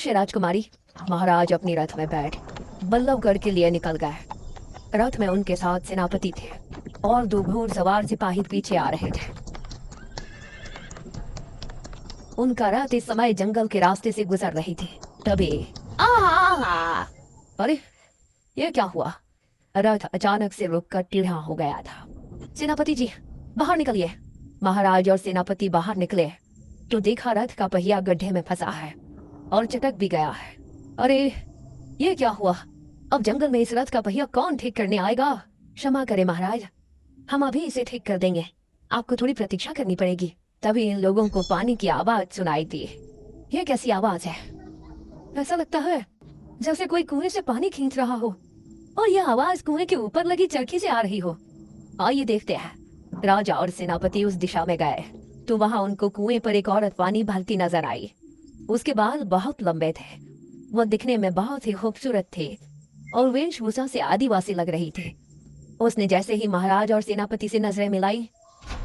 खुश है राजकुमारी। महाराज अपनी रथ में बैठ बल्लभगढ़ के लिए निकल गए। रथ में उनके साथ सेनापति थे और दो घुड़सवार सिपाही पीछे आ रहे थे। उनका रथ इस समय जंगल के रास्ते से गुजर रही थी। तभी अरे ये क्या हुआ? रथ अचानक से रुककर टेढ़ा हो गया था। सेनापति जी बाहर निकलिए। महाराज और सेनापति बाहर निकले तो देखा रथ का पहिया गड्ढे में फंसा है और चटक भी गया है। अरे ये क्या हुआ? अब जंगल में इस रथ का पहिया कौन ठीक करने आएगा? क्षमा करें महाराज, हम अभी इसे ठीक कर देंगे। आपको थोड़ी प्रतीक्षा करनी पड़ेगी। तभी इन लोगों को पानी की आवाज सुनाई दी। ये कैसी आवाज है? ऐसा लगता है जैसे कोई कुएं से पानी खींच रहा हो और यह आवाज कुएं के ऊपर लगी चरखी से आ रही हो। आइए देखते हैं। राजा और सेनापति उस दिशा में गए तो वहां उनको कुएं पर एक औरत पानी भरती नजर आई। उसके बाल बहुत लंबे थे, वो दिखने में बहुत ही खूबसूरत थे और वेशभूषा से आदिवासी लग रही थी। उसने जैसे ही महाराज और सेनापति से नजरें मिलाई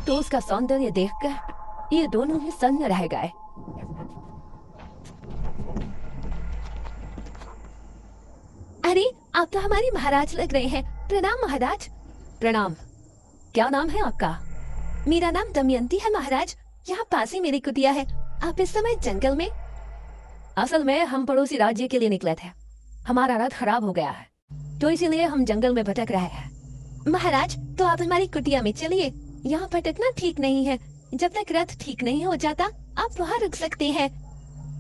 तो उसका सौंदर्य देखकर ये दोनों ही सन्न रह गए। अरे आप तो हमारी महाराज लग रहे हैं। प्रणाम महाराज। प्रणाम। क्या नाम है आपका? मेरा नाम दमयंती है महाराज। यहाँ पास ही मेरी कुटिया है। आप इस समय जंगल में? असल में हम पड़ोसी राज्य के लिए निकले थे। हमारा रथ खराब हो गया है तो इसीलिए हम जंगल में भटक रहे हैं। महाराज तो आप हमारी कुटिया में चलिए। यहाँ भटकना ठीक नहीं है। जब तक रथ ठीक नहीं हो जाता आप वहाँ रुक सकते हैं।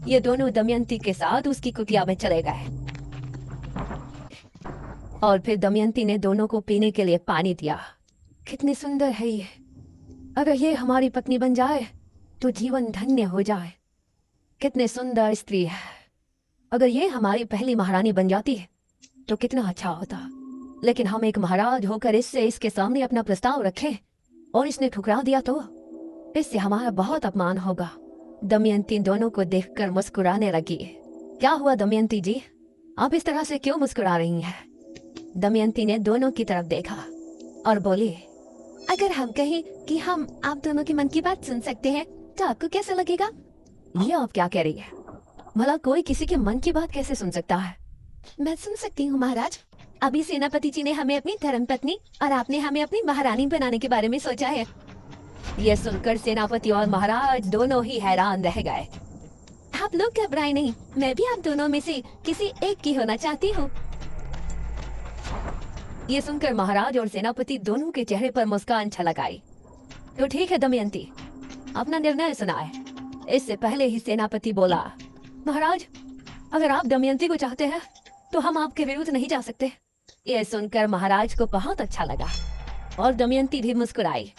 ये दोनों दमयंती के साथ उसकी कुटिया में चले गए और फिर दमयंती ने दोनों को पीने के लिए पानी दिया। कितनी सुंदर है ये। अगर ये हमारी पत्नी बन जाए तो जीवन धन्य हो जाए। कितनी सुंदर स्त्री है। अगर ये हमारी पहली महारानी बन जाती है तो कितना अच्छा होता। लेकिन हम एक महाराज होकर इसके सामने अपना प्रस्ताव रखें और इसने ठुकरा दिया तो इससे हमारा बहुत अपमान होगा। दमयंती दोनों को देखकर मुस्कुराने लगी। क्या हुआ दमयंती जी, आप इस तरह से क्यों मुस्कुरा रही हैं? दमयंती ने दोनों की तरफ देखा और बोली, अगर हम कहें कि हम आप दोनों की मन की बात सुन सकते हैं तो आपको कैसा लगेगा? ये आप क्या कह रही है? भला कोई किसी के मन की बात कैसे सुन सकता है? मैं सुन सकती हूँ महाराज। अभी सेनापति जी ने हमें अपनी धर्मपत्नी और आपने हमें अपनी महारानी बनाने के बारे में सोचा है। यह सुनकर सेनापति और महाराज दोनों ही हैरान रह गए। आप लोग घबराए नहीं, मैं भी आप दोनों में से किसी एक की होना चाहती हूँ। ये सुनकर महाराज और सेनापति दोनों के चेहरे पर मुस्कान छलक आई। तो ठीक है दमयंती, अपना निर्णय सुनाए। इससे पहले ही सेनापति बोला, महाराज अगर आप दमयंती को चाहते हैं तो हम आपके विरुद्ध नहीं जा सकते। यह सुनकर महाराज को बहुत अच्छा लगा और दमयंती भी मुस्कुराई।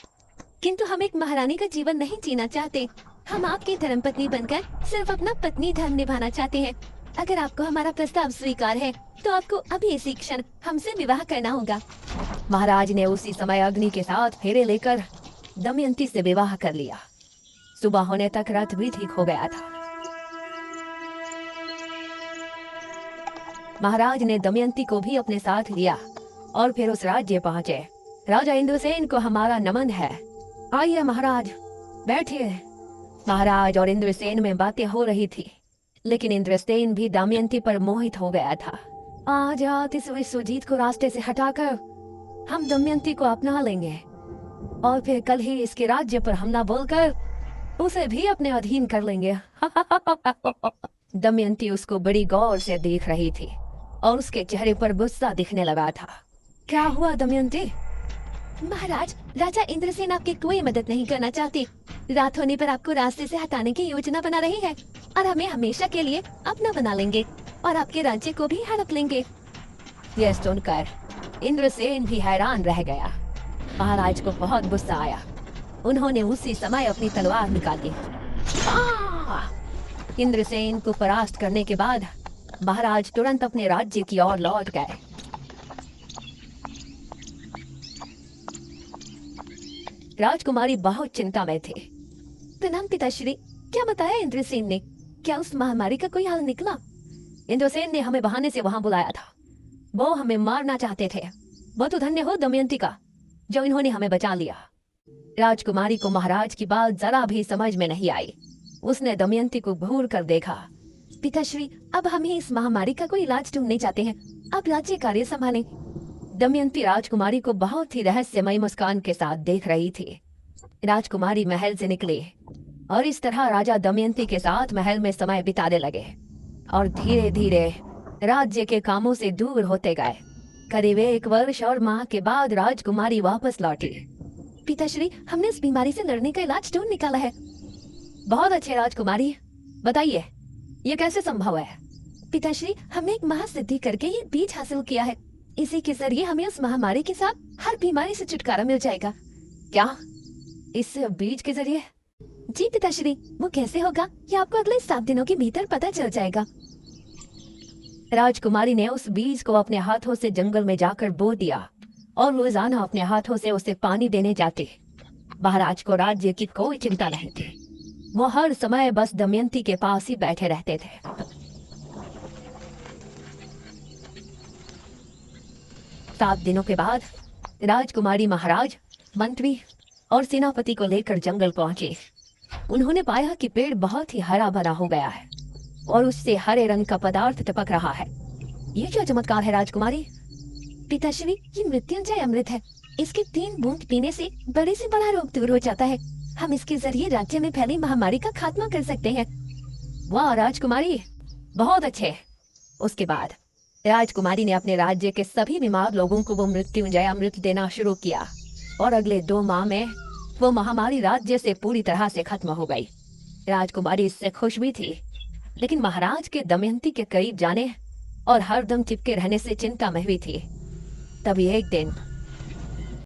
किंतु हम एक महारानी का जीवन नहीं जीना चाहते। हम आपकी धर्मपत्नी बनकर सिर्फ अपना पत्नी धर्म निभाना चाहते हैं। अगर आपको हमारा प्रस्ताव स्वीकार है तो आपको अभी इसी क्षण हमसे विवाह करना होगा। महाराज ने उसी समय अग्नि के साथ फेरे लेकर दमयंती से विवाह कर लिया। सुबह होने तक रथ भी ठीक हो गया था। महाराज ने दमयंती को भी अपने साथ लिया और फिर उस राज्य पहुंचे। राजा इंद्रसेन को हमारा नमन है। आइए महाराज बैठिए। महाराज और इंद्रसेन में बातें हो रही थी लेकिन इंद्रसेन भी दमयंती पर मोहित हो गया था। आज इस विश्वजीत को रास्ते से हटाकर हम दमयंती को अपना लेंगे और फिर कल ही इसके राज्य पर हमला बोलकर उसे भी अपने अधीन कर लेंगे। दमयंती उसको बड़ी गौर से देख रही थी और उसके चेहरे पर गुस्सा दिखने लगा था। क्या हुआ दमयंती? महाराज राजा इंद्रसेन आपकी कोई मदद नहीं करना चाहती। रात होने पर आपको रास्ते से हटाने की योजना बना रही है और हमें हमेशा के लिए अपना बना लेंगे और आपके राज्य को भी हड़प लेंगे। यह सुनकर इंद्रसेन भी हैरान रह गया। महाराज को बहुत गुस्सा आया। उन्होंने उसी समय अपनी तलवार निकाली। इंद्रसेन को परास्त करने के बाद महाराज तुरंत अपने राज्य की ओर लौट गए। राजकुमारी बहुत चिंता में थे। प्रणाम पिताश्री, क्या बताया इंद्रसेन ने? क्या उस महामारी का कोई हल निकला? इंद्रसेन ने हमें बहाने से वहां बुलाया था। वो हमें मारना चाहते थे। वो तो धन्य हो दमयंती का जो इन्होंने हमें बचा लिया। राजकुमारी को महाराज की बात जरा भी समझ में नहीं आई। उसने दमयंती को घूर कर देखा पिताश्री, अब हम ही इस महामारी का कोई इलाज ढूंढने चाहते हैं। अब राज्य कार्य संभालें। दमयंती राजकुमारी को बहुत ही रहस्यमय मुस्कान के साथ देख रही थी। राजकुमारी महल से निकली और इस तरह राजा दमयंती के साथ महल में समय बिताने लगे और धीरे धीरे राज्य के कामों से दूर होते गए। करीब 1 वर्ष और माह के बाद राजकुमारी वापस लौटी। पिताश्री, हमने इस बीमारी से लड़ने का इलाज ढूंढ निकाला है। बहुत अच्छे राजकुमारी, बताइए ये कैसे संभव है? पिताश्री, हमने एक महासिद्धि करके ये बीज हासिल किया है। इसी के जरिए हमें उस महामारी के साथ हर बीमारी से छुटकारा मिल जाएगा। क्या इस बीज के जरिए? जी पिताश्री, वो कैसे होगा ये आपको अगले 7 दिनों के भीतर पता चल जाएगा। राजकुमारी ने उस बीज को अपने हाथों से जंगल में जाकर बो दिया और रोजाना अपने हाथों से उसे पानी देने जाती। महाराज को राज्य की कोई चिंता नहीं थी। वो हर समय बस दमयंती के पास ही बैठे रहते थे। 7 दिनों के बाद राजकुमारी महाराज, मंत्री और सेनापति को लेकर जंगल पहुंचे। उन्होंने पाया कि पेड़ बहुत ही हरा भरा हो गया है और उससे हरे रंग का पदार्थ टपक रहा है। ये क्या चमत्कार है राजकुमारी? पिताश्री, ये मृत्युंजय अमृत है। इसके 3 बूंद पीने से बड़े से बड़ा रोग दूर हो जाता है। हम इसके जरिए राज्य में फैली महामारी का खात्मा कर सकते हैं। वाह राजकुमारी, बहुत अच्छे। उसके बाद राजकुमारी ने अपने राज्य के सभी बीमार लोगों को वो मृत्युंजय अमृत देना शुरू किया और अगले 2 माह में वो महामारी राज्य से पूरी तरह से खत्म हो गई। राजकुमारी इससे खुश भी थी, लेकिन महाराज के दमयंती के करीब जाने और हरदम चिपके रहने से चिंता में हुई थी। तभी एक दिन